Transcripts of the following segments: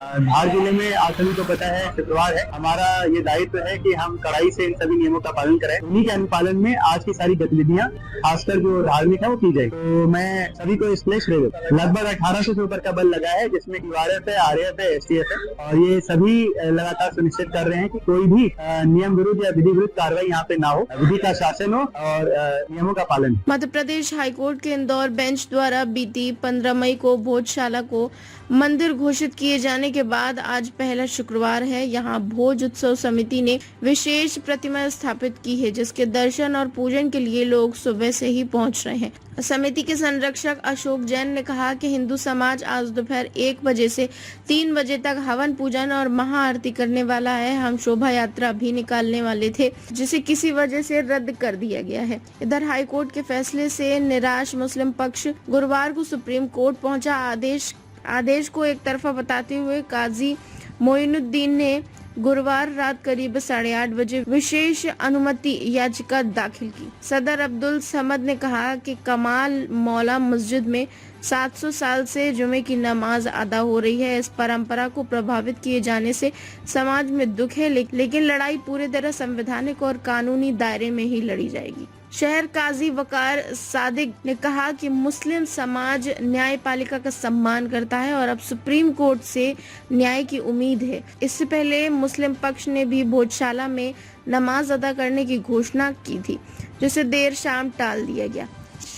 धार जिले में आप सभी को पता है शुक्रवार है। हमारा ये दायित्व है कि हम कड़ाई से इन सभी नियमों का पालन करें। उन्हीं के अनुपालन में आज की सारी गतिविधियां खासकर जो धार्मिक है वो की जाएगी। तो मैं सभी को इस प्लेस लगभग 1800 से ऊपर का बल लगा है, जिसमें यूआरएफ है, आरएएफ है, एसटीएफ है, और ये सभी लगातार सुनिश्चित कर रहे हैं कि कोई भी नियम विरुद्ध या विधि विरुद्ध कार्रवाई यहाँ पे ना हो, विधि का शासन हो और नियमों का पालन। मध्य प्रदेश हाईकोर्ट के इंदौर बेंच द्वारा बीती 15 मई को भोजशाला को मंदिर घोषित किए जाने के बाद आज पहला शुक्रवार है। यहाँ भोज उत्सव समिति ने विशेष प्रतिमा स्थापित की है, जिसके दर्शन और पूजन के लिए लोग सुबह से ही पहुँच रहे हैं। समिति के संरक्षक अशोक जैन ने कहा कि हिंदू समाज आज दोपहर 1 बजे से 3 बजे तक हवन पूजन और महाआरती करने वाला है। हम शोभा यात्रा भी निकालने वाले थे, जिसे किसी वजह से रद्द कर दिया गया है। इधर हाईकोर्ट के फैसले से निराश मुस्लिम पक्ष गुरुवार को सुप्रीम कोर्ट पहुंचा। आदेश को एक तरफा बताते हुए काजी मोइनुद्दीन ने गुरुवार रात करीब 8:30 बजे विशेष अनुमति याचिका दाखिल की। सदर अब्दुल समद ने कहा कि कमाल मौला मस्जिद में 700 साल से जुमे की नमाज अदा हो रही है। इस परंपरा को प्रभावित किए जाने से समाज में दुख है, लेकिन लड़ाई पूरी तरह संवैधानिक और कानूनी दायरे में ही लड़ी जाएगी। शहर काजी वकार सादिक ने कहा कि मुस्लिम समाज न्यायपालिका का सम्मान करता है और अब सुप्रीम कोर्ट से न्याय की उम्मीद है। इससे पहले मुस्लिम पक्ष ने भी भोजशाला में नमाज अदा करने की घोषणा की थी, जिसे देर शाम टाल दिया गया।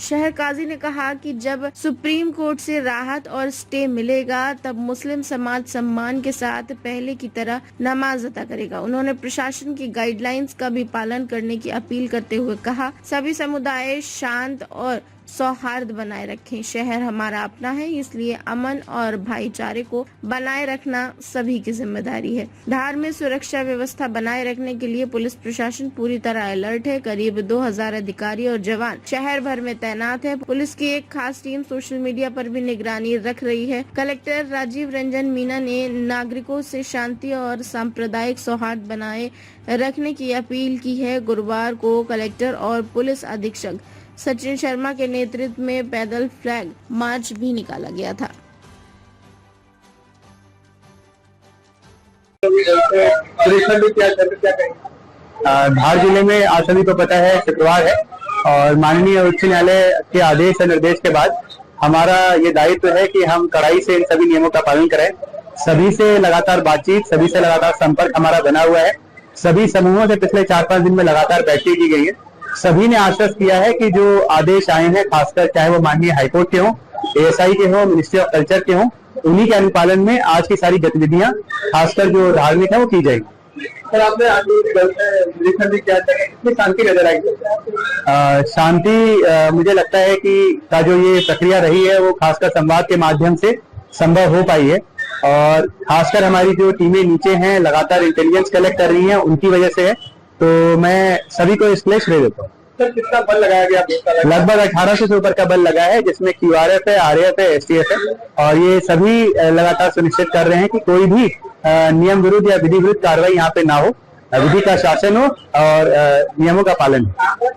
शहर काजी ने कहा कि जब सुप्रीम कोर्ट से राहत और स्टे मिलेगा, तब मुस्लिम समाज सम्मान के साथ पहले की तरह नमाज अदा करेगा। उन्होंने प्रशासन की गाइडलाइंस का भी पालन करने की अपील करते हुए कहा, सभी समुदाय शांत और सौहार्द बनाए रखें। शहर हमारा अपना है, इसलिए अमन और भाईचारे को बनाए रखना सभी की जिम्मेदारी है। धार में सुरक्षा व्यवस्था बनाए रखने के लिए पुलिस प्रशासन पूरी तरह अलर्ट है। करीब 2000 अधिकारी और जवान शहर भर में तैनात है। पुलिस की एक खास टीम सोशल मीडिया पर भी निगरानी रख रही है। कलेक्टर राजीव रंजन मीना ने नागरिकों से शांति और सांप्रदायिक सौहार्द बनाए रखने की अपील की है। गुरुवार को कलेक्टर और पुलिस अधीक्षक सचिन शर्मा के नेतृत्व में पैदल फ्लैग मार्च भी निकाला गया था। धार जिले में आप सभी को पता है शुक्रवार है, और माननीय उच्च न्यायालय के आदेश और निर्देश के बाद हमारा ये दायित्व है कि हम कड़ाई से इन सभी नियमों का पालन करें। सभी से लगातार बातचीत, सभी से लगातार संपर्क हमारा बना हुआ है। सभी समूहों से पिछले 4-5 दिन में लगातार बैठकें की गई है। सभी ने आश्वस्त किया है कि जो आदेश आए हैं, खासकर चाहे वो माननीय हाईकोर्ट के हों, एएसआई के हों, मिनिस्ट्री ऑफ कल्चर के हों, उन्हीं के अनुपालन में आज की सारी गतिविधियां खासकर जो धार्मिक है वो की जाएगी। सर, आपने कितनी शांति नजर आई? शांति मुझे लगता है कि का जो ये प्रक्रिया रही है वो खासकर संवाद के माध्यम से संभव हो पाई है, और खासकर हमारी जो टीमें नीचे हैं लगातार इंटेलिजेंस कलेक्ट कर रही हैं, उनकी वजह से है। तो मैं सभी को इस प्लेस ले देता हूँ। सर, कितना बल लगाया गया? लगभग 1800 से ऊपर का बल लगा है, जिसमें यूआरएफ है, आरएएफ है, एसटीएफ है, और ये सभी लगातार सुनिश्चित कर रहे हैं कि कोई भी नियम विरुद्ध या विधि विरुद्ध कार्रवाई यहाँ पे ना हो, विधि का शासन हो और नियमों का पालन हो।